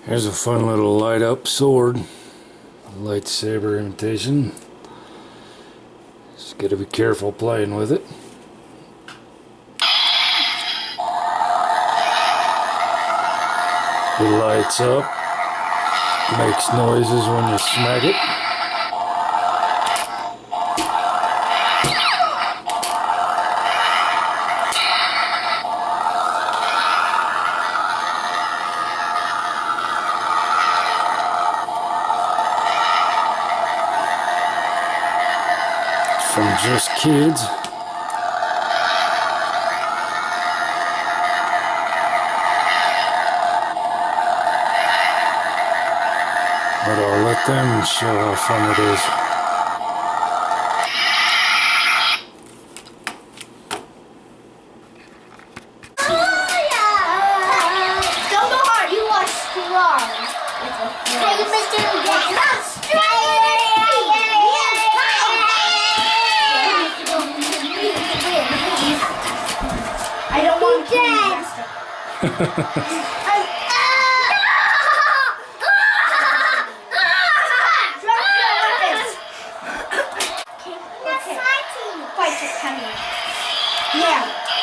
Here's a fun little light up sword, lightsaber imitation. Just gotta be careful playing with it. It lights up, makes noises when you smack it. From Just Kids. But I'll let them show how fun it is. Don't go hard, you are strong. Hey, Mr. Jackson. I don't want to Fight it, honey. Yeah.